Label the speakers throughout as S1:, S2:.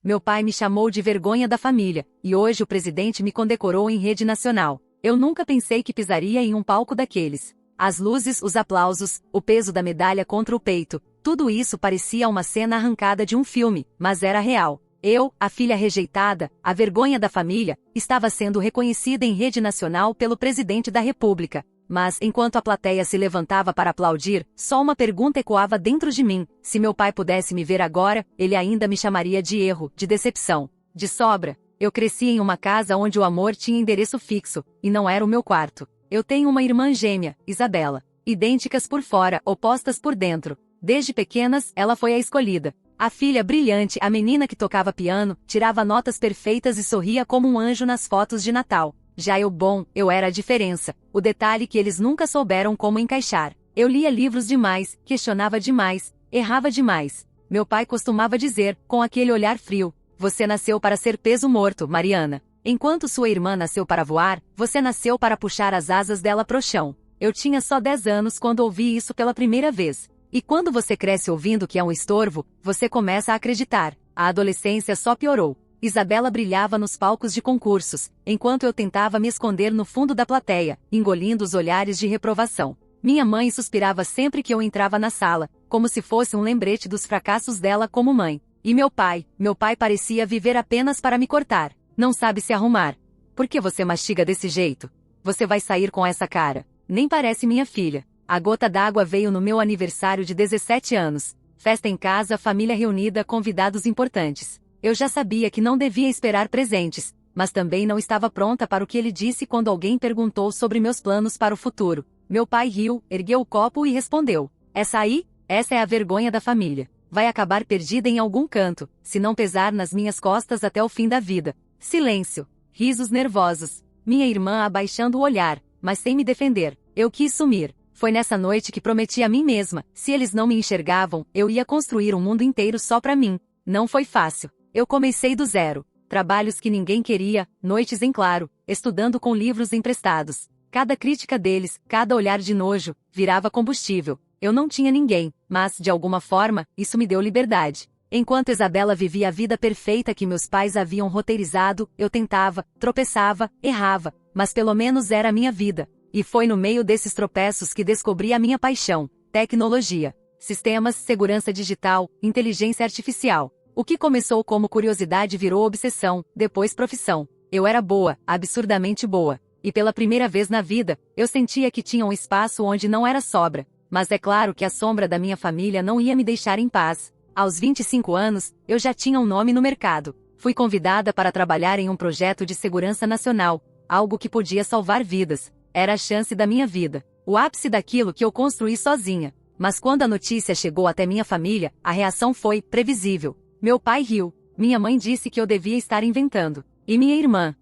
S1: Meu pai me chamou de vergonha da família, e hoje o presidente me condecorou em rede nacional. Eu nunca pensei que pisaria em um palco daqueles. As luzes, os aplausos, o peso da medalha contra o peito, tudo isso parecia uma cena arrancada de um filme, mas era real. Eu, a filha rejeitada, a vergonha da família, estava sendo reconhecida em rede nacional pelo presidente da República. Mas, enquanto a plateia se levantava para aplaudir, só uma pergunta ecoava dentro de mim: se meu pai pudesse me ver agora, ele ainda me chamaria de erro, de decepção, de sobra. Eu cresci em uma casa onde o amor tinha endereço fixo, e não era o meu quarto. Eu tenho uma irmã gêmea, Isabela. Idênticas por fora, opostas por dentro. Desde pequenas, ela foi a escolhida. A filha brilhante, a menina que tocava piano, tirava notas perfeitas e sorria como um anjo nas fotos de Natal. Já eu era a diferença, o detalhe que eles nunca souberam como encaixar. Eu lia livros demais, questionava demais, errava demais. Meu pai costumava dizer, com aquele olhar frio: você nasceu para ser peso morto, Mariana. Enquanto sua irmã nasceu para voar, você nasceu para puxar as asas dela pro chão. Eu tinha só 10 anos quando ouvi isso pela primeira vez. E quando você cresce ouvindo que é um estorvo, você começa a acreditar. A adolescência só piorou. Isabela brilhava nos palcos de concursos, enquanto eu tentava me esconder no fundo da plateia, engolindo os olhares de reprovação. Minha mãe suspirava sempre que eu entrava na sala, como se fosse um lembrete dos fracassos dela como mãe. E meu pai parecia viver apenas para me cortar. Não sabe se arrumar. Por que você mastiga desse jeito? Você vai sair com essa cara. Nem parece minha filha. A gota d'água veio no meu aniversário de 17 anos. Festa em casa, família reunida, convidados importantes. Eu já sabia que não devia esperar presentes, mas também não estava pronta para o que ele disse quando alguém perguntou sobre meus planos para o futuro. Meu pai riu, ergueu o copo e respondeu: essa é a vergonha da família. Vai acabar perdida em algum canto, se não pesar nas minhas costas até o fim da vida. Silêncio. Risos nervosos. Minha irmã abaixando o olhar, mas sem me defender. Eu quis sumir. Foi nessa noite que prometi a mim mesma: se eles não me enxergavam, eu ia construir um mundo inteiro só pra mim. Não foi fácil. Eu comecei do zero. Trabalhos que ninguém queria, noites em claro, estudando com livros emprestados. Cada crítica deles, cada olhar de nojo, virava combustível. Eu não tinha ninguém, mas, de alguma forma, isso me deu liberdade. Enquanto Isabela vivia a vida perfeita que meus pais haviam roteirizado, eu tentava, tropeçava, errava, mas pelo menos era a minha vida. E foi no meio desses tropeços que descobri a minha paixão: tecnologia. Sistemas, segurança digital, inteligência artificial. O que começou como curiosidade virou obsessão, depois profissão. Eu era boa, absurdamente boa. E pela primeira vez na vida, eu sentia que tinha um espaço onde não era sobra. Mas é claro que a sombra da minha família não ia me deixar em paz. Aos 25 anos, eu já tinha um nome no mercado. Fui convidada para trabalhar em um projeto de segurança nacional, algo que podia salvar vidas. Era a chance da minha vida, o ápice daquilo que eu construí sozinha. Mas quando a notícia chegou até minha família, a reação foi previsível. Meu pai riu, minha mãe disse que eu devia estar inventando. E minha irmã,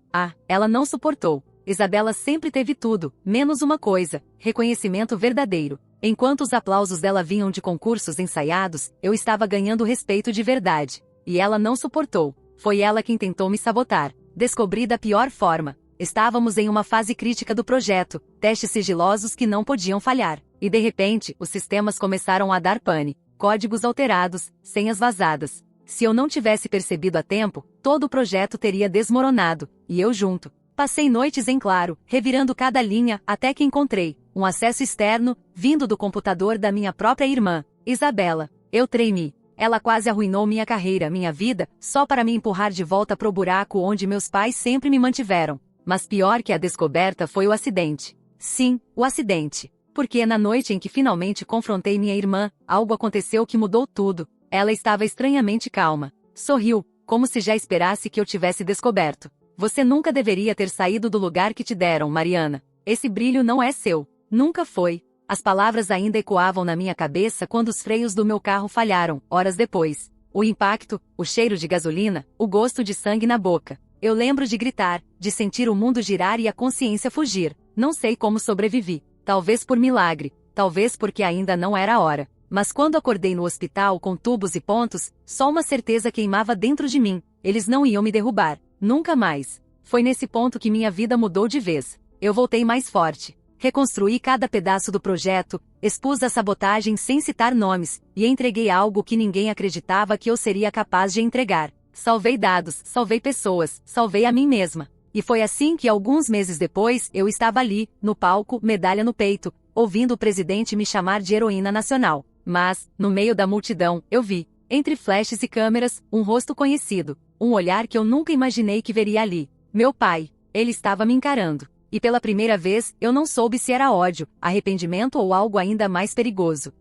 S1: ela não suportou. Isabela sempre teve tudo, menos uma coisa: reconhecimento verdadeiro. Enquanto os aplausos dela vinham de concursos ensaiados, eu estava ganhando respeito de verdade. E ela não suportou. Foi ela quem tentou me sabotar. Descobri da pior forma. Estávamos em uma fase crítica do projeto, testes sigilosos que não podiam falhar. E de repente, os sistemas começaram a dar pane. Códigos alterados, senhas vazadas. Se eu não tivesse percebido a tempo, todo o projeto teria desmoronado, e eu junto. Passei noites em claro, revirando cada linha, até que encontrei um acesso externo, vindo do computador da minha própria irmã, Isabela. Eu tremi. Ela quase arruinou minha carreira, minha vida, só para me empurrar de volta pro buraco onde meus pais sempre me mantiveram. Mas pior que a descoberta foi o acidente. Sim, o acidente. Porque na noite em que finalmente confrontei minha irmã, algo aconteceu que mudou tudo. Ela estava estranhamente calma. Sorriu, como se já esperasse que eu tivesse descoberto. Você nunca deveria ter saído do lugar que te deram, Mariana. Esse brilho não é seu. Nunca foi. As palavras ainda ecoavam na minha cabeça quando os freios do meu carro falharam, horas depois. O impacto, o cheiro de gasolina, o gosto de sangue na boca. Eu lembro de gritar, de sentir o mundo girar e a consciência fugir. Não sei como sobrevivi. Talvez por milagre, talvez porque ainda não era a hora. Mas quando acordei no hospital com tubos e pontos, só uma certeza queimava dentro de mim: eles não iam me derrubar. Nunca mais. Foi nesse ponto que minha vida mudou de vez. Eu voltei mais forte. Reconstruí cada pedaço do projeto, expus a sabotagem sem citar nomes, e entreguei algo que ninguém acreditava que eu seria capaz de entregar. Salvei dados, salvei pessoas, salvei a mim mesma. E foi assim que alguns meses depois eu estava ali, no palco, medalha no peito, ouvindo o presidente me chamar de heroína nacional. Mas, no meio da multidão, eu vi, entre flashes e câmeras, um rosto conhecido, um olhar que eu nunca imaginei que veria ali. Meu pai. Ele estava me encarando. E pela primeira vez, eu não soube se era ódio, arrependimento ou algo ainda mais perigoso.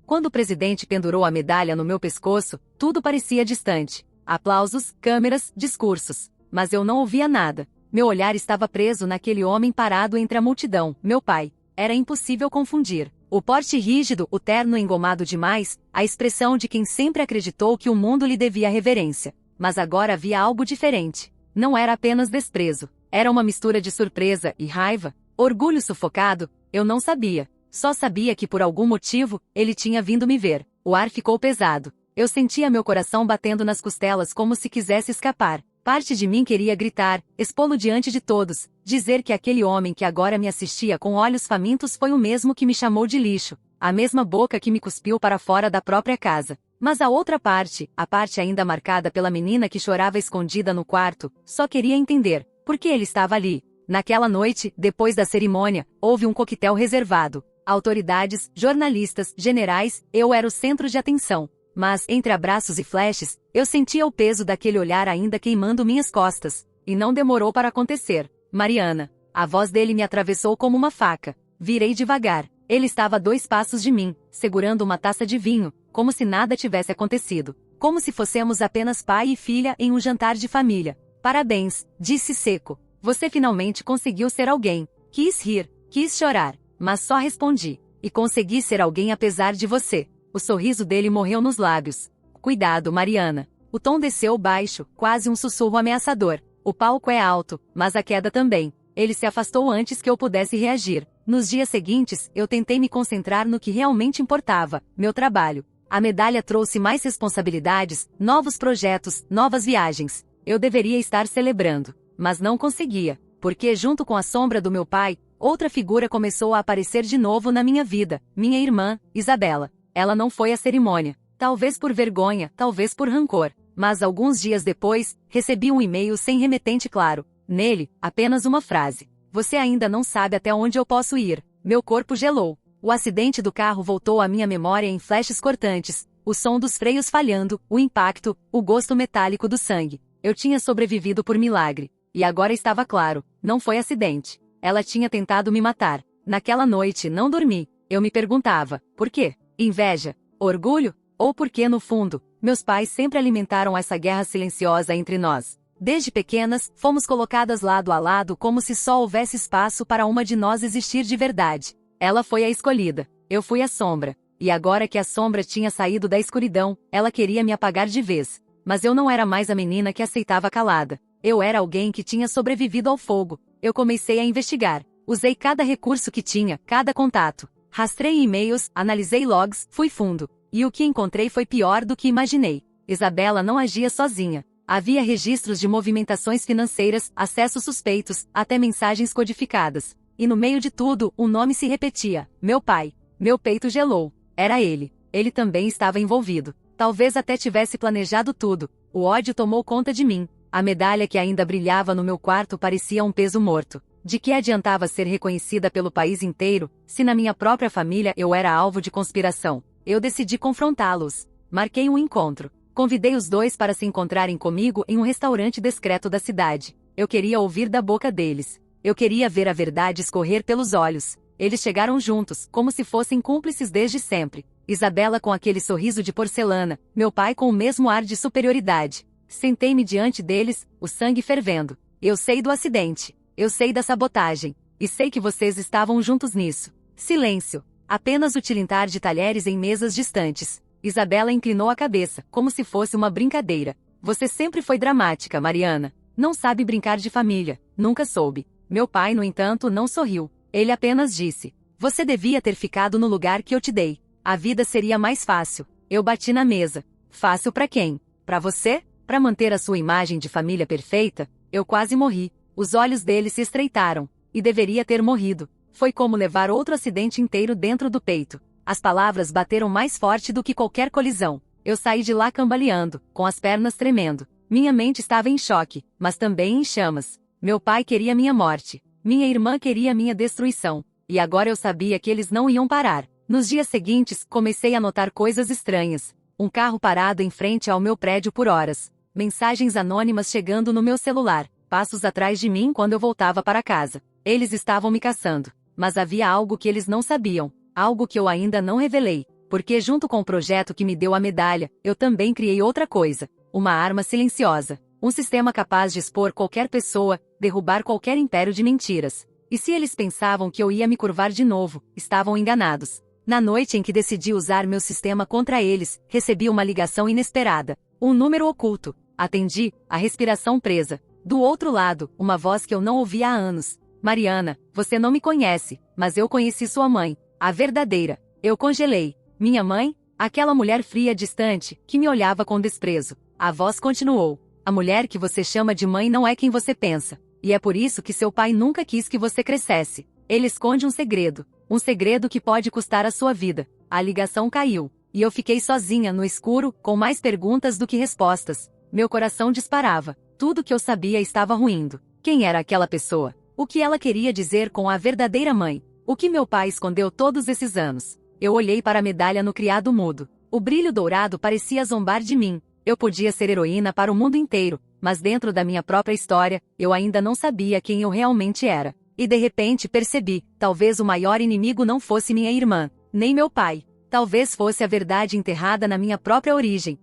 S1: Quando o presidente pendurou a medalha no meu pescoço, tudo parecia distante. Aplausos, câmeras, discursos. Mas eu não ouvia nada. Meu olhar estava preso naquele homem parado entre a multidão, meu pai. Era impossível confundir. O porte rígido, o terno engomado demais, a expressão de quem sempre acreditou que o mundo lhe devia reverência. Mas agora havia algo diferente. Não era apenas desprezo. Era uma mistura de surpresa e raiva, orgulho sufocado, eu não sabia. Só sabia que por algum motivo, ele tinha vindo me ver. O ar ficou pesado. Eu sentia meu coração batendo nas costelas como se quisesse escapar. Parte de mim queria gritar, expô-lo diante de todos, dizer que aquele homem que agora me assistia com olhos famintos foi o mesmo que me chamou de lixo, a mesma boca que me cuspiu para fora da própria casa. Mas a outra parte, a parte ainda marcada pela menina que chorava escondida no quarto, só queria entender por que ele estava ali. Naquela noite, depois da cerimônia, houve um coquetel reservado. Autoridades, jornalistas, generais, eu era o centro de atenção. Mas, entre abraços e flashes, eu sentia o peso daquele olhar ainda queimando minhas costas. E não demorou para acontecer. Mariana. A voz dele me atravessou como uma faca. Virei devagar. Ele estava a 2 passos de mim, segurando uma taça de vinho, como se nada tivesse acontecido. Como se fossemos apenas pai e filha em um jantar de família. Parabéns, disse seco. Você finalmente conseguiu ser alguém. Quis rir, quis chorar, mas só respondi. E consegui ser alguém apesar de você. O sorriso dele morreu nos lábios. Cuidado, Mariana. O tom desceu baixo, quase um sussurro ameaçador. O palco é alto, mas a queda também. Ele se afastou antes que eu pudesse reagir. Nos dias seguintes, eu tentei me concentrar no que realmente importava, meu trabalho. A medalha trouxe mais responsabilidades, novos projetos, novas viagens. Eu deveria estar celebrando, mas não conseguia, porque junto com a sombra do meu pai, outra figura começou a aparecer de novo na minha vida, minha irmã, Isabela. Ela não foi à cerimônia, talvez por vergonha, talvez por rancor, mas alguns dias depois, recebi um e-mail sem remetente claro. Nele, apenas uma frase. Você ainda não sabe até onde eu posso ir. Meu corpo gelou. O acidente do carro voltou à minha memória em flashes cortantes, o som dos freios falhando, o impacto, o gosto metálico do sangue. Eu tinha sobrevivido por milagre. E agora estava claro, não foi acidente. Ela tinha tentado me matar. Naquela noite não dormi. Eu me perguntava, por quê? Inveja? Orgulho? Ou porque no fundo, meus pais sempre alimentaram essa guerra silenciosa entre nós. Desde pequenas, fomos colocadas lado a lado como se só houvesse espaço para uma de nós existir de verdade. Ela foi a escolhida. Eu fui a sombra. E agora que a sombra tinha saído da escuridão, ela queria me apagar de vez. Mas eu não era mais a menina que aceitava calada. Eu era alguém que tinha sobrevivido ao fogo. Eu comecei a investigar. Usei cada recurso que tinha, cada contato. Rastrei e-mails, analisei logs, fui fundo. E o que encontrei foi pior do que imaginei. Isabela não agia sozinha. Havia registros de movimentações financeiras, acessos suspeitos, até mensagens codificadas. E no meio de tudo, um nome se repetia. Meu pai. Meu peito gelou. Era ele. Ele também estava envolvido. Talvez até tivesse planejado tudo. O ódio tomou conta de mim. A medalha que ainda brilhava no meu quarto parecia um peso morto. De que adiantava ser reconhecida pelo país inteiro, se na minha própria família eu era alvo de conspiração? Eu decidi confrontá-los. Marquei um encontro. Convidei os dois para se encontrarem comigo em um restaurante discreto da cidade. Eu queria ouvir da boca deles. Eu queria ver a verdade escorrer pelos olhos. Eles chegaram juntos, como se fossem cúmplices desde sempre. Isabela com aquele sorriso de porcelana, meu pai com o mesmo ar de superioridade. Sentei-me diante deles, o sangue fervendo. Eu sei do acidente. Eu sei da sabotagem. E sei que vocês estavam juntos nisso. Silêncio. Apenas o tilintar de talheres em mesas distantes. Isabela inclinou a cabeça, como se fosse uma brincadeira. Você sempre foi dramática, Mariana. Não sabe brincar de família. Nunca soube. Meu pai, no entanto, não sorriu. Ele apenas disse. Você devia ter ficado no lugar que eu te dei. A vida seria mais fácil. Eu bati na mesa. Fácil para quem? Para você? Para manter a sua imagem de família perfeita? Eu quase morri. Os olhos dele se estreitaram. E deveria ter morrido. Foi como levar outro acidente inteiro dentro do peito. As palavras bateram mais forte do que qualquer colisão. Eu saí de lá cambaleando, com as pernas tremendo. Minha mente estava em choque, mas também em chamas. Meu pai queria minha morte. Minha irmã queria minha destruição. E agora eu sabia que eles não iam parar. Nos dias seguintes, comecei a notar coisas estranhas. Um carro parado em frente ao meu prédio por horas. Mensagens anônimas chegando no meu celular. Passos atrás de mim quando eu voltava para casa. Eles estavam me caçando. Mas havia algo que eles não sabiam. Algo que eu ainda não revelei. Porque junto com o projeto que me deu a medalha, eu também criei outra coisa. Uma arma silenciosa. Um sistema capaz de expor qualquer pessoa, derrubar qualquer império de mentiras. E se eles pensavam que eu ia me curvar de novo, estavam enganados. Na noite em que decidi usar meu sistema contra eles, recebi uma ligação inesperada. Um número oculto. Atendi, a respiração presa. Do outro lado, uma voz que eu não ouvia há anos. Mariana, você não me conhece, mas eu conheci sua mãe. A verdadeira. Eu congelei. Minha mãe? Aquela mulher fria distante, que me olhava com desprezo. A voz continuou. A mulher que você chama de mãe não é quem você pensa. E é por isso que seu pai nunca quis que você crescesse. Ele esconde um segredo. Um segredo que pode custar a sua vida. A ligação caiu. E eu fiquei sozinha no escuro, com mais perguntas do que respostas. Meu coração disparava. Tudo que eu sabia estava ruindo. Quem era aquela pessoa? O que ela queria dizer com a verdadeira mãe? O que meu pai escondeu todos esses anos? Eu olhei para a medalha no criado mudo. O brilho dourado parecia zombar de mim. Eu podia ser heroína para o mundo inteiro, mas dentro da minha própria história, eu ainda não sabia quem eu realmente era. E de repente percebi, talvez o maior inimigo não fosse minha irmã, nem meu pai. Talvez fosse a verdade enterrada na minha própria origem.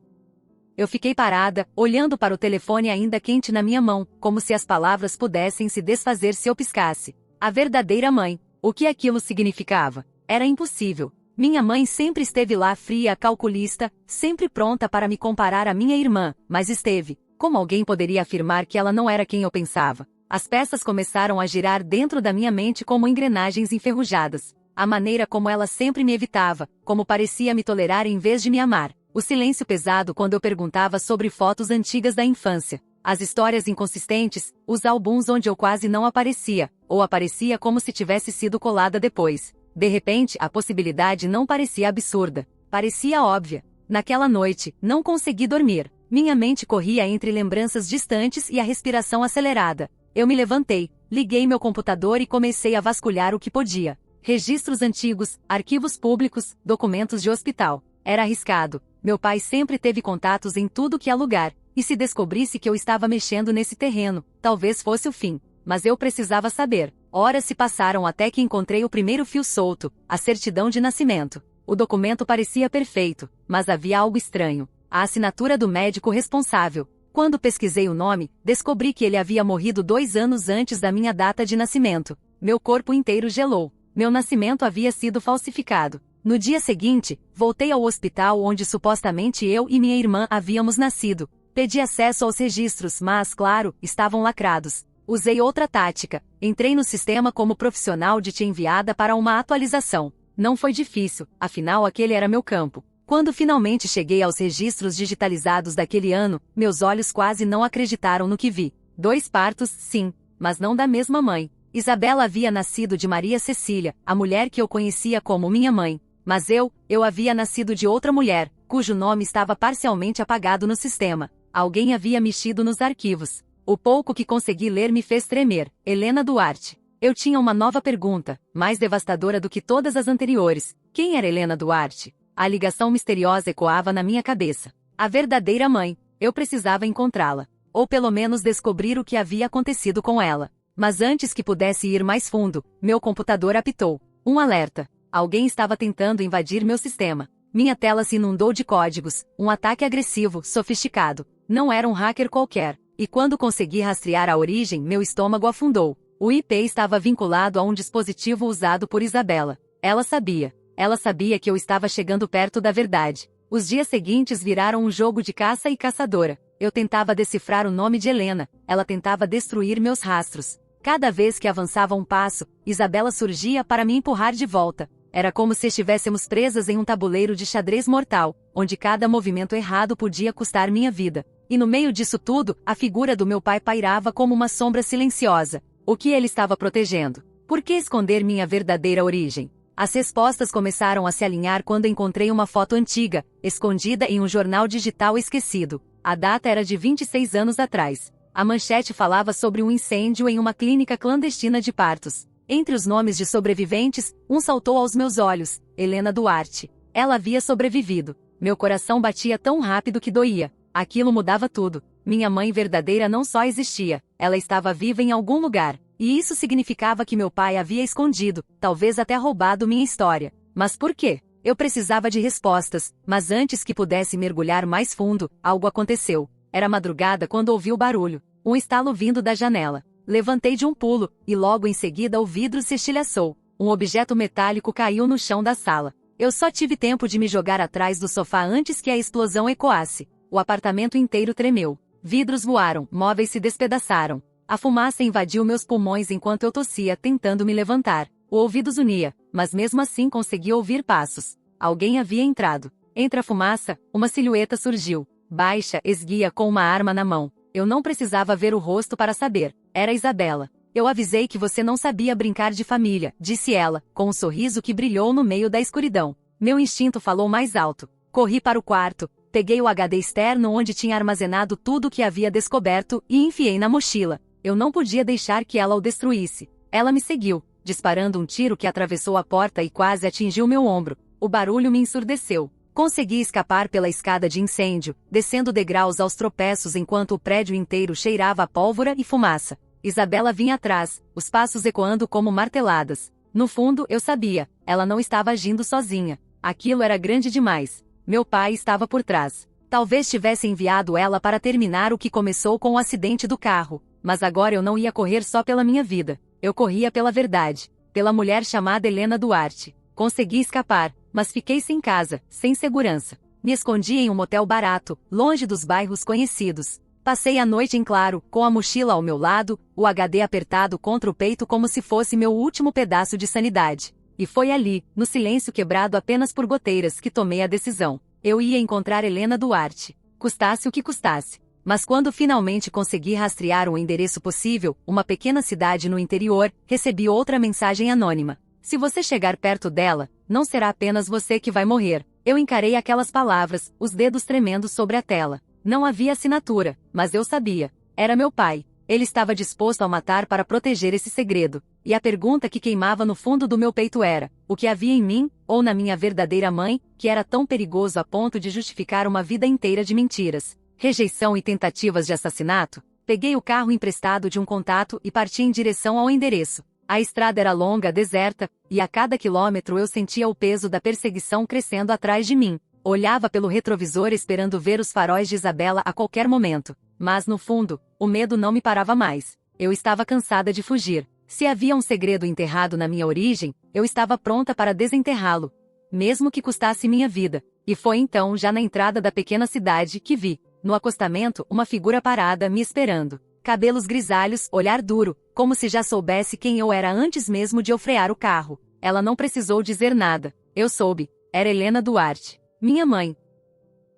S1: Eu fiquei parada, olhando para o telefone ainda quente na minha mão, como se as palavras pudessem se desfazer se eu piscasse. A verdadeira mãe. O que aquilo significava? Era impossível. Minha mãe sempre esteve lá fria, calculista, sempre pronta para me comparar à minha irmã, mas esteve. Como alguém poderia afirmar que ela não era quem eu pensava? As peças começaram a girar dentro da minha mente como engrenagens enferrujadas. A maneira como ela sempre me evitava, como parecia me tolerar em vez de me amar. O silêncio pesado quando eu perguntava sobre fotos antigas da infância. As histórias inconsistentes, os álbuns onde eu quase não aparecia, ou aparecia como se tivesse sido colada depois. De repente, a possibilidade não parecia absurda. Parecia óbvia. Naquela noite, não consegui dormir. Minha mente corria entre lembranças distantes e a respiração acelerada. Eu me levantei, liguei meu computador e comecei a vasculhar o que podia. Registros antigos, arquivos públicos, documentos de hospital. Era arriscado. Meu pai sempre teve contatos em tudo que há lugar. E se descobrisse que eu estava mexendo nesse terreno, talvez fosse o fim. Mas eu precisava saber. Horas se passaram até que encontrei o primeiro fio solto, a certidão de nascimento. O documento parecia perfeito, mas havia algo estranho. A assinatura do médico responsável. Quando pesquisei o nome, descobri que ele havia morrido 2 anos antes da minha data de nascimento. Meu corpo inteiro gelou. Meu nascimento havia sido falsificado. No dia seguinte, voltei ao hospital onde supostamente eu e minha irmã havíamos nascido. Pedi acesso aos registros, mas, claro, estavam lacrados. Usei outra tática. Entrei no sistema como profissional de tia enviada para uma atualização. Não foi difícil, afinal aquele era meu campo. Quando finalmente cheguei aos registros digitalizados daquele ano, meus olhos quase não acreditaram no que vi. 2 partos, sim, mas não da mesma mãe. Isabela havia nascido de Maria Cecília, a mulher que eu conhecia como minha mãe. Mas eu havia nascido de outra mulher, cujo nome estava parcialmente apagado no sistema. Alguém havia mexido nos arquivos. O pouco que consegui ler me fez tremer. Helena Duarte. Eu tinha uma nova pergunta, mais devastadora do que todas as anteriores. Quem era Helena Duarte? A ligação misteriosa ecoava na minha cabeça. A verdadeira mãe. Eu precisava encontrá-la. Ou pelo menos descobrir o que havia acontecido com ela. Mas antes que pudesse ir mais fundo, meu computador apitou. Um alerta. Alguém estava tentando invadir meu sistema. Minha tela se inundou de códigos. Um ataque agressivo, sofisticado. Não era um hacker qualquer. E quando consegui rastrear a origem, meu estômago afundou. O IP estava vinculado a um dispositivo usado por Isabela. Ela sabia. Ela sabia que eu estava chegando perto da verdade. Os dias seguintes viraram um jogo de caça e caçadora. Eu tentava decifrar o nome de Helena. Ela tentava destruir meus rastros. Cada vez que avançava um passo, Isabela surgia para me empurrar de volta. Era como se estivéssemos presas em um tabuleiro de xadrez mortal, onde cada movimento errado podia custar minha vida. E no meio disso tudo, a figura do meu pai pairava como uma sombra silenciosa. O que ele estava protegendo? Por que esconder minha verdadeira origem? As respostas começaram a se alinhar quando encontrei uma foto antiga, escondida em um jornal digital esquecido. A data era de 26 anos atrás. A manchete falava sobre um incêndio em uma clínica clandestina de partos. Entre os nomes de sobreviventes, um saltou aos meus olhos: Helena Duarte. Ela havia sobrevivido. Meu coração batia tão rápido que doía. Aquilo mudava tudo. Minha mãe verdadeira não só existia, ela estava viva em algum lugar. E isso significava que meu pai havia escondido, talvez até roubado minha história. Mas por quê? Eu precisava de respostas, mas antes que pudesse mergulhar mais fundo, algo aconteceu. Era madrugada quando ouvi o barulho. Um estalo vindo da janela. Levantei de um pulo, e logo em seguida o vidro se estilhaçou. Um objeto metálico caiu no chão da sala. Eu só tive tempo de me jogar atrás do sofá antes que a explosão ecoasse. O apartamento inteiro tremeu. Vidros voaram, móveis se despedaçaram. A fumaça invadiu meus pulmões enquanto eu tossia, tentando me levantar. O ouvido zunia, mas mesmo assim consegui ouvir passos. Alguém havia entrado. Entre a fumaça, uma silhueta surgiu. Baixa, esguia, com uma arma na mão. Eu não precisava ver o rosto para saber. Era Isabela. Eu avisei que você não sabia brincar de família, disse ela, com um sorriso que brilhou no meio da escuridão. Meu instinto falou mais alto. Corri para o quarto, peguei o HD externo onde tinha armazenado tudo o que havia descoberto e enfiei na mochila. Eu não podia deixar que ela o destruísse. Ela me seguiu, disparando um tiro que atravessou a porta e quase atingiu meu ombro. O barulho me ensurdeceu. Consegui escapar pela escada de incêndio, descendo degraus aos tropeços enquanto o prédio inteiro cheirava a pólvora e fumaça. Isabela vinha atrás, os passos ecoando como marteladas. No fundo, eu sabia, ela não estava agindo sozinha. Aquilo era grande demais. Meu pai estava por trás. Talvez tivesse enviado ela para terminar o que começou com o acidente do carro. Mas agora eu não ia correr só pela minha vida. Eu corria pela verdade. Pela mulher chamada Helena Duarte. Consegui escapar, mas fiquei sem casa, sem segurança. Me escondi em um motel barato, longe dos bairros conhecidos. Passei a noite em claro, com a mochila ao meu lado, o HD apertado contra o peito como se fosse meu último pedaço de sanidade. E foi ali, no silêncio quebrado apenas por goteiras, que tomei a decisão. Eu ia encontrar Helena Duarte. Custasse o que custasse. Mas quando finalmente consegui rastrear um endereço possível, uma pequena cidade no interior, recebi outra mensagem anônima. Se você chegar perto dela, não será apenas você que vai morrer. Eu encarei aquelas palavras, os dedos tremendo sobre a tela. Não havia assinatura, mas eu sabia. Era meu pai. Ele estava disposto a matar para proteger esse segredo. E a pergunta que queimava no fundo do meu peito era: o que havia em mim, ou na minha verdadeira mãe, que era tão perigoso a ponto de justificar uma vida inteira de mentiras? Rejeição e tentativas de assassinato? Peguei o carro emprestado de um contato e parti em direção ao endereço. A estrada era longa, deserta, e a cada quilômetro eu sentia o peso da perseguição crescendo atrás de mim. Olhava pelo retrovisor esperando ver os faróis de Isabela a qualquer momento. Mas no fundo, o medo não me parava mais. Eu estava cansada de fugir. Se havia um segredo enterrado na minha origem, eu estava pronta para desenterrá-lo. Mesmo que custasse minha vida. E foi então, já na entrada da pequena cidade, que vi, no acostamento, uma figura parada me esperando. Cabelos grisalhos, olhar duro, como se já soubesse quem eu era antes mesmo de eu frear o carro. Ela não precisou dizer nada. Eu soube. Era Helena Duarte. Minha mãe.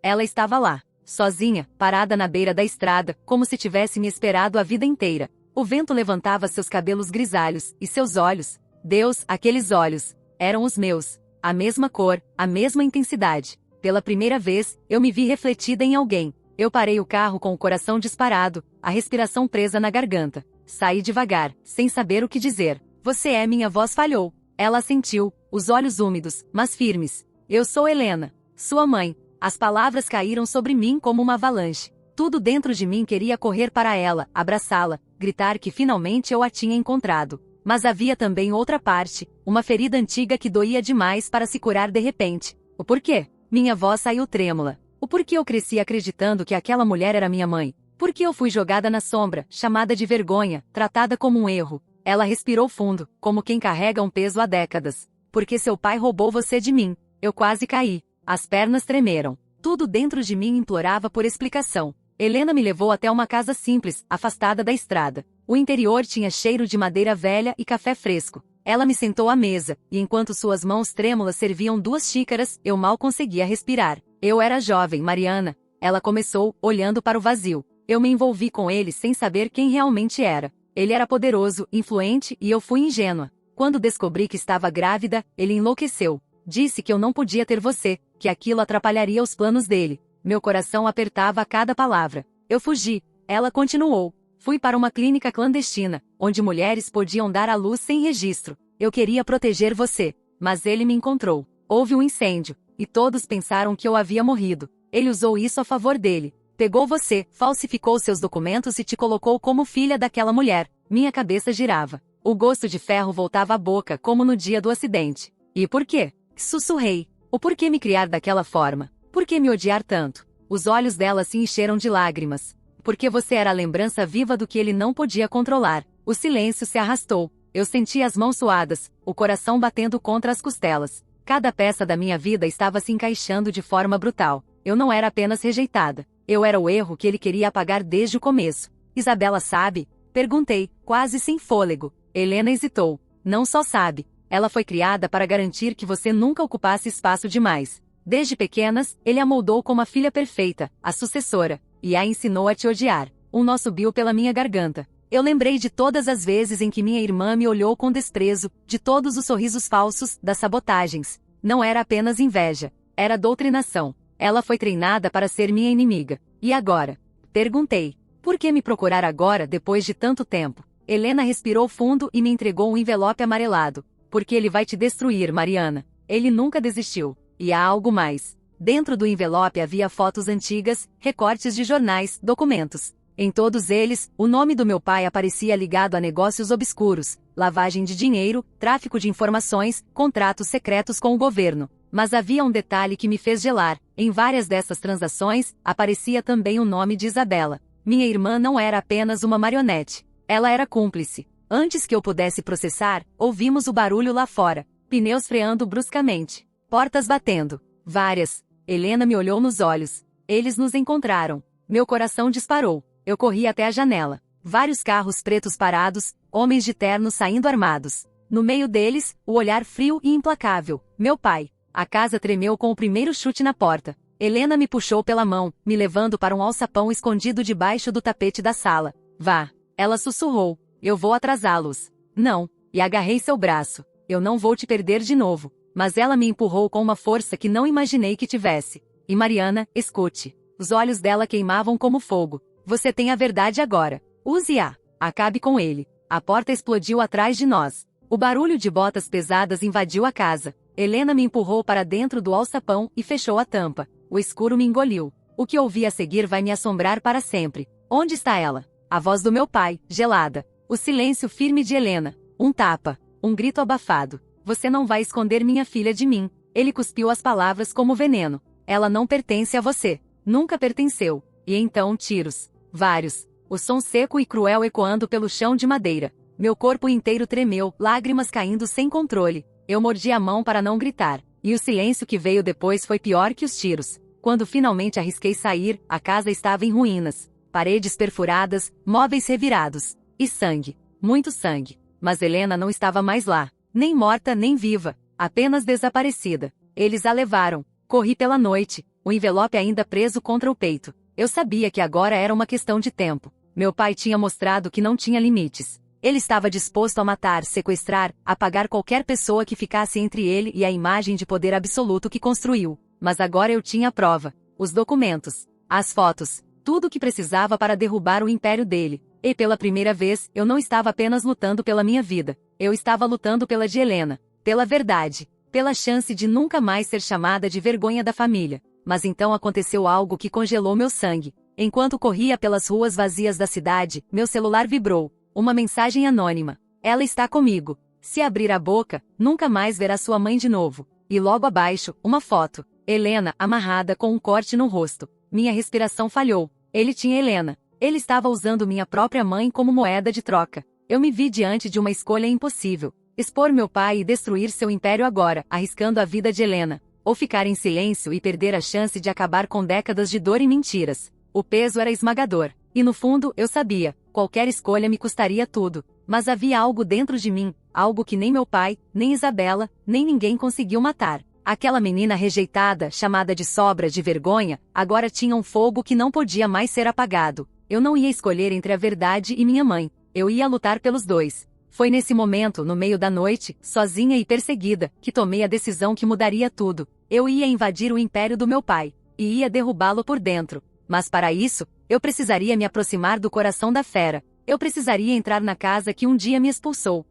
S1: Ela estava lá, sozinha, parada na beira da estrada, como se tivesse me esperado a vida inteira. O vento levantava seus cabelos grisalhos, e seus olhos. Deus, aqueles olhos. Eram os meus. A mesma cor, a mesma intensidade. Pela primeira vez, eu me vi refletida em alguém. Eu parei o carro com o coração disparado, a respiração presa na garganta. Saí devagar, sem saber o que dizer. Você é, minha voz falhou. Ela assentiu, os olhos úmidos, mas firmes. Eu sou Helena, sua mãe. As palavras caíram sobre mim como uma avalanche. Tudo dentro de mim queria correr para ela, abraçá-la, gritar que finalmente eu a tinha encontrado. Mas havia também outra parte, uma ferida antiga que doía demais para se curar de repente. O porquê? Minha voz saiu trêmula. O porquê eu cresci acreditando que aquela mulher era minha mãe? Por que eu fui jogada na sombra, chamada de vergonha, tratada como um erro? Ela respirou fundo, como quem carrega um peso há décadas. Porque seu pai roubou você de mim. Eu quase caí. As pernas tremeram. Tudo dentro de mim implorava por explicação. Helena me levou até uma casa simples, afastada da estrada. O interior tinha cheiro de madeira velha e café fresco. Ela me sentou à mesa, e enquanto suas mãos trêmulas serviam 2 xícaras, eu mal conseguia respirar. Eu era jovem, Mariana. Ela começou, olhando para o vazio. Eu me envolvi com ele sem saber quem realmente era. Ele era poderoso, influente, e eu fui ingênua. Quando descobri que estava grávida, ele enlouqueceu. Disse que eu não podia ter você, que aquilo atrapalharia os planos dele. Meu coração apertava a cada palavra. Eu fugi. Ela continuou. Fui para uma clínica clandestina, onde mulheres podiam dar à luz sem registro. Eu queria proteger você, mas ele me encontrou. Houve um incêndio, e todos pensaram que eu havia morrido. Ele usou isso a favor dele. Pegou você, falsificou seus documentos e te colocou como filha daquela mulher. Minha cabeça girava. O gosto de ferro voltava à boca como no dia do acidente. E por quê? Sussurrei. O porquê me criar daquela forma? Por que me odiar tanto? Os olhos dela se encheram de lágrimas. Porque você era a lembrança viva do que ele não podia controlar. O silêncio se arrastou. Eu senti as mãos suadas, o coração batendo contra as costelas. Cada peça da minha vida estava se encaixando de forma brutal. Eu não era apenas rejeitada. Eu era o erro que ele queria apagar desde o começo. Isabela sabe? Perguntei, quase sem fôlego. Helena hesitou. Não só sabe. Ela foi criada para garantir que você nunca ocupasse espaço demais. Desde pequenas, ele a moldou como a filha perfeita, a sucessora, e a ensinou a te odiar. Um nó subiu pela minha garganta. Eu lembrei de todas as vezes em que minha irmã me olhou com desprezo, de todos os sorrisos falsos, das sabotagens. Não era apenas inveja. Era doutrinação. Ela foi treinada para ser minha inimiga. E agora? Perguntei. Por que me procurar agora, depois de tanto tempo? Helena respirou fundo e me entregou um envelope amarelado. Porque ele vai te destruir, Mariana. Ele nunca desistiu. E há algo mais. Dentro do envelope havia fotos antigas, recortes de jornais, documentos. Em todos eles, o nome do meu pai aparecia ligado a negócios obscuros, lavagem de dinheiro, tráfico de informações, contratos secretos com o governo. Mas havia um detalhe que me fez gelar. Em várias dessas transações, aparecia também o nome de Isabela. Minha irmã não era apenas uma marionete. Ela era cúmplice. Antes que eu pudesse processar, ouvimos o barulho lá fora. Pneus freando bruscamente. Portas batendo. Várias. Helena me olhou nos olhos. Eles nos encontraram. Meu coração disparou. Eu corri até a janela. Vários carros pretos parados, homens de terno saindo armados. No meio deles, o olhar frio e implacável. Meu pai. A casa tremeu com o primeiro chute na porta. Helena me puxou pela mão, me levando para um alçapão escondido debaixo do tapete da sala. Vá. Ela sussurrou. Eu vou atrasá-los. Não. E agarrei seu braço. Eu não vou te perder de novo. Mas ela me empurrou com uma força que não imaginei que tivesse. E Mariana, escute. Os olhos dela queimavam como fogo. Você tem a verdade agora. Use-a. Acabe com ele. A porta explodiu atrás de nós. O barulho de botas pesadas invadiu a casa. Helena me empurrou para dentro do alçapão e fechou a tampa. O escuro me engoliu. O que ouvi a seguir vai me assombrar para sempre. Onde está ela? A voz do meu pai, gelada. O silêncio firme de Helena. Um tapa. Um grito abafado. Você não vai esconder minha filha de mim. Ele cuspiu as palavras como veneno. Ela não pertence a você. Nunca pertenceu. E então tiros. Vários. O som seco e cruel ecoando pelo chão de madeira. Meu corpo inteiro tremeu, lágrimas caindo sem controle. Eu mordi a mão para não gritar. E o silêncio que veio depois foi pior que os tiros. Quando finalmente arrisquei sair, a casa estava em ruínas. Paredes perfuradas, móveis revirados. E sangue. Muito sangue. Mas Helena não estava mais lá. Nem morta nem viva. Apenas desaparecida. Eles a levaram. Corri pela noite, o envelope ainda preso contra o peito. Eu sabia que agora era uma questão de tempo. Meu pai tinha mostrado que não tinha limites. Ele estava disposto a matar, sequestrar, apagar qualquer pessoa que ficasse entre ele e a imagem de poder absoluto que construiu. Mas agora eu tinha a prova. Os documentos. As fotos. Tudo o que precisava para derrubar o império dele. E pela primeira vez, eu não estava apenas lutando pela minha vida. Eu estava lutando pela de Helena. Pela verdade. Pela chance de nunca mais ser chamada de vergonha da família. Mas então aconteceu algo que congelou meu sangue. Enquanto corria pelas ruas vazias da cidade, meu celular vibrou. Uma mensagem anônima. Ela está comigo. Se abrir a boca, nunca mais verá sua mãe de novo. E logo abaixo, uma foto. Helena, amarrada com um corte no rosto. Minha respiração falhou. Ele tinha Helena. Ele estava usando minha própria mãe como moeda de troca. Eu me vi diante de uma escolha impossível. Expor meu pai e destruir seu império agora, arriscando a vida de Helena. Ou ficar em silêncio e perder a chance de acabar com décadas de dor e mentiras. O peso era esmagador. E no fundo, eu sabia. Qualquer escolha me custaria tudo. Mas havia algo dentro de mim, algo que nem meu pai, nem Isabela, nem ninguém conseguiu matar. Aquela menina rejeitada, chamada de sobra de vergonha, agora tinha um fogo que não podia mais ser apagado. Eu não ia escolher entre a verdade e minha mãe. Eu ia lutar pelos dois. Foi nesse momento, no meio da noite, sozinha e perseguida, que tomei a decisão que mudaria tudo. Eu ia invadir o império do meu pai. e ia derrubá-lo por dentro. Mas para isso, eu precisaria me aproximar do coração da fera. Eu precisaria entrar na casa que um dia me expulsou.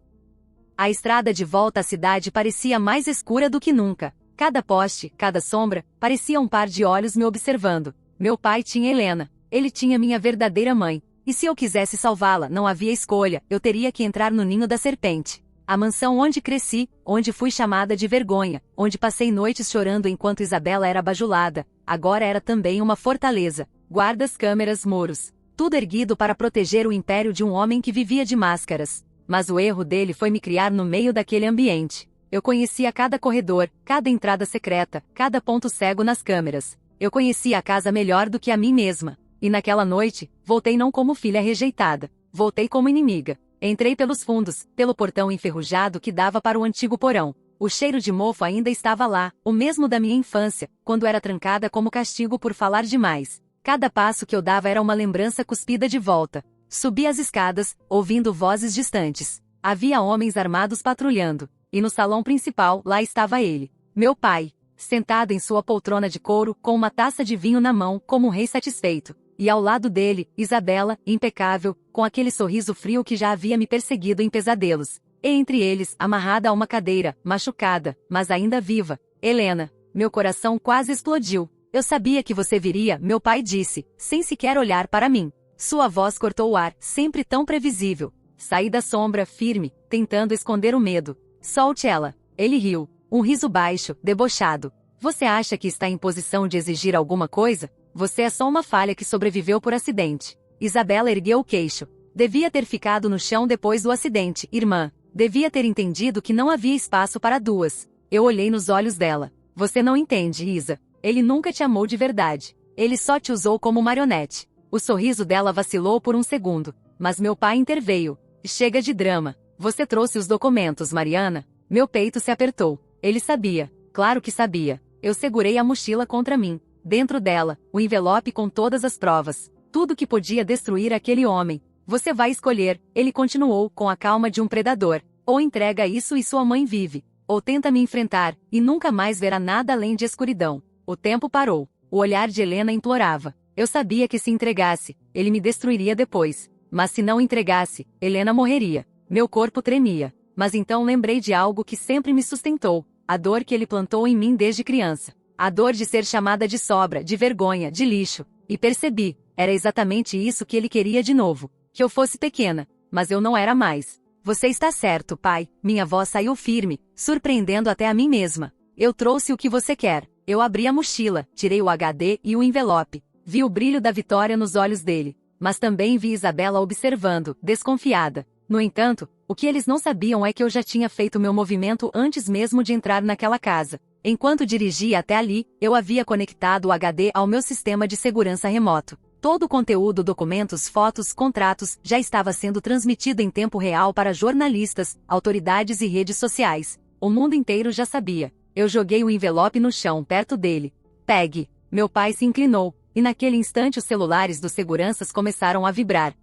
S1: A estrada de volta à cidade parecia mais escura do que nunca. Cada poste, cada sombra, parecia um par de olhos me observando. Meu pai tinha Helena. Ele tinha minha verdadeira mãe. E se eu quisesse salvá-la, não havia escolha, eu teria que entrar no ninho da serpente. A mansão onde cresci, onde fui chamada de vergonha, onde passei noites chorando enquanto Isabela era bajulada, agora era também uma fortaleza. Guardas, câmeras, muros. Tudo erguido para proteger o império de um homem que vivia de máscaras. Mas o erro dele foi me criar no meio daquele ambiente. Eu conhecia cada corredor, cada entrada secreta, cada ponto cego nas câmeras. Eu conhecia a casa melhor do que a mim mesma. E naquela noite, voltei não como filha rejeitada. Voltei como inimiga. Entrei pelos fundos, pelo portão enferrujado que dava para o antigo porão. O cheiro de mofo ainda estava lá, o mesmo da minha infância, quando era trancada como castigo por falar demais. Cada passo que eu dava era uma lembrança cuspida de volta. Subi as escadas, ouvindo vozes distantes. Havia homens armados patrulhando. E no salão principal, lá estava ele, meu pai, sentado em sua poltrona de couro, com uma taça de vinho na mão, como um rei satisfeito. E ao lado dele, Isabela, impecável, com aquele sorriso frio que já havia me perseguido em pesadelos. E entre eles, amarrada a uma cadeira, machucada, mas ainda viva, Helena. Meu coração quase explodiu. Eu sabia que você viria, meu pai disse, sem sequer olhar para mim. Sua voz cortou o ar, sempre tão previsível. Saí da sombra, firme, tentando esconder o medo. Solte ela. Ele riu. Um riso baixo, debochado. Você acha que está em posição de exigir alguma coisa? Você é só uma falha que sobreviveu por acidente. Isabela ergueu o queixo. Devia ter ficado no chão depois do acidente, irmã. Devia ter entendido que não havia espaço para duas. Eu olhei nos olhos dela. Você não entende, Isa. Ele nunca te amou de verdade. Ele só te usou como marionete. O sorriso dela vacilou por um segundo. Mas meu pai interveio. Chega de drama. Você trouxe os documentos, Mariana? Meu peito se apertou. Ele sabia. Claro que sabia. Eu segurei a mochila contra mim. Dentro dela, o envelope com todas as provas. Tudo que podia destruir aquele homem. Você vai escolher, ele continuou com a calma de um predador. Ou entrega isso e sua mãe vive. Ou tenta me enfrentar, e nunca mais verá nada além de escuridão. O tempo parou. O olhar de Helena implorava. Eu sabia que se entregasse, ele me destruiria depois. Mas se não entregasse, Helena morreria. Meu corpo tremia. Mas então lembrei de algo que sempre me sustentou. A dor que ele plantou em mim desde criança. A dor de ser chamada de sobra, de vergonha, de lixo. E percebi, era exatamente isso que ele queria de novo. Que eu fosse pequena. Mas eu não era mais. Você está certo, pai. Minha voz saiu firme, surpreendendo até a mim mesma. Eu trouxe o que você quer. Eu abri a mochila, tirei o HD e o envelope. Vi o brilho da vitória nos olhos dele. Mas também vi Isabela observando, desconfiada. No entanto, o que eles não sabiam é que eu já tinha feito meu movimento antes mesmo de entrar naquela casa. Enquanto dirigia até ali, eu havia conectado o HD ao meu sistema de segurança remoto. Todo o conteúdo, documentos, fotos, contratos, já estava sendo transmitido em tempo real para jornalistas, autoridades e redes sociais. O mundo inteiro já sabia. Eu joguei o envelope no chão, perto dele. Pegue. Meu pai se inclinou, e naquele instante os celulares dos seguranças começaram a vibrar.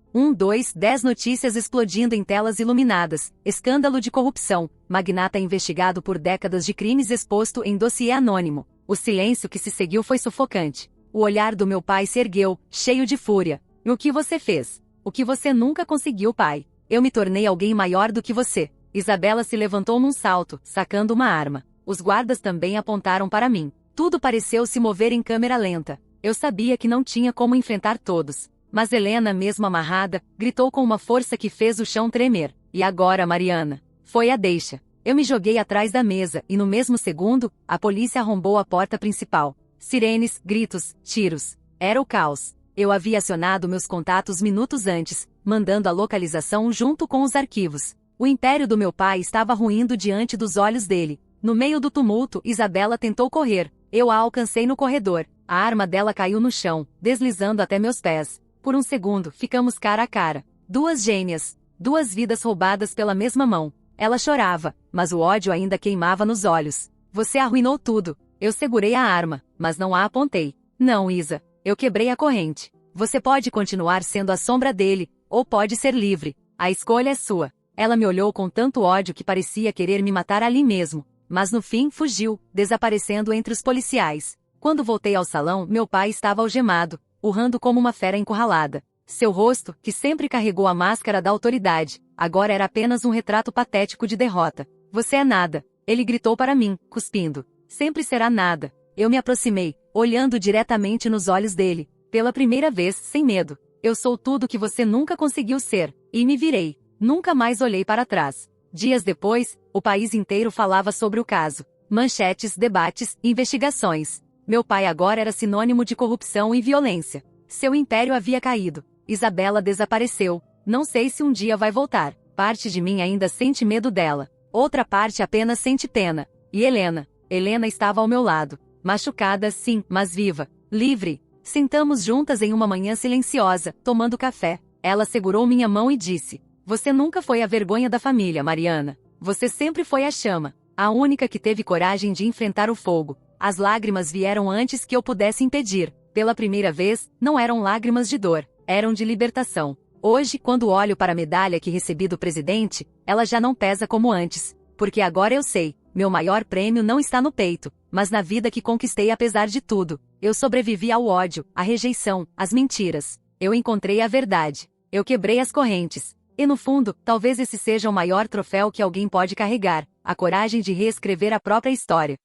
S1: 10 notícias explodindo em telas iluminadas. Escândalo de corrupção. Magnata investigado por décadas de crimes exposto em dossiê anônimo. O silêncio que se seguiu foi sufocante. O olhar do meu pai se ergueu, cheio de fúria. E o que você fez? O que você nunca conseguiu, pai? Eu me tornei alguém maior do que você. Isabela se levantou num salto, sacando uma arma. Os guardas também apontaram para mim. Tudo pareceu se mover em câmera lenta. Eu sabia que não tinha como enfrentar todos. Mas Helena, mesmo amarrada, gritou com uma força que fez o chão tremer. E agora, Mariana? Foi a deixa. Eu me joguei atrás da mesa, e no mesmo segundo, a polícia arrombou a porta principal. Sirenes, gritos, tiros. Era o caos. Eu havia acionado meus contatos minutos antes, mandando a localização junto com os arquivos. O império do meu pai estava ruindo diante dos olhos dele. No meio do tumulto, Isabela tentou correr. Eu a alcancei no corredor. A arma dela caiu no chão, deslizando até meus pés. Por um segundo, ficamos cara a cara. Duas gêmeas. Duas vidas roubadas pela mesma mão. Ela chorava, mas o ódio ainda queimava nos olhos. Você arruinou tudo. Eu segurei a arma, mas não a apontei. Não, Isa. Eu quebrei a corrente. Você pode continuar sendo a sombra dele, ou pode ser livre. A escolha é sua. Ela me olhou com tanto ódio que parecia querer me matar ali mesmo. Mas no fim fugiu, desaparecendo entre os policiais. Quando voltei ao salão, meu pai estava algemado, urrando como uma fera encurralada. Seu rosto, que sempre carregou a máscara da autoridade, agora era apenas um retrato patético de derrota. Você é nada, ele gritou para mim, cuspindo. Sempre será nada. Eu me aproximei, olhando diretamente nos olhos dele, pela primeira vez, sem medo. Eu sou tudo que você nunca conseguiu ser, e me virei. Nunca mais olhei para trás. Dias depois, o país inteiro falava sobre o caso. Manchetes, debates, investigações. Meu pai agora era sinônimo de corrupção e violência. Seu império havia caído. Isabela desapareceu. Não sei se um dia vai voltar. Parte de mim ainda sente medo dela. Outra parte apenas sente pena. E Helena? Helena estava ao meu lado. Machucada, sim, mas viva. Livre. Sentamos juntas em uma manhã silenciosa, tomando café. Ela segurou minha mão e disse: Você nunca foi a vergonha da família, Mariana. Você sempre foi a chama. A única que teve coragem de enfrentar o fogo. As lágrimas vieram antes que eu pudesse impedir. Pela primeira vez, não eram lágrimas de dor, eram de libertação. Hoje, quando olho para a medalha que recebi do presidente, ela já não pesa como antes. Porque agora eu sei, meu maior prêmio não está no peito, mas na vida que conquistei apesar de tudo. Eu sobrevivi ao ódio, à rejeição, às mentiras. Eu encontrei a verdade. Eu quebrei as correntes. E no fundo, talvez esse seja o maior troféu que alguém pode carregar, a coragem de reescrever a própria história.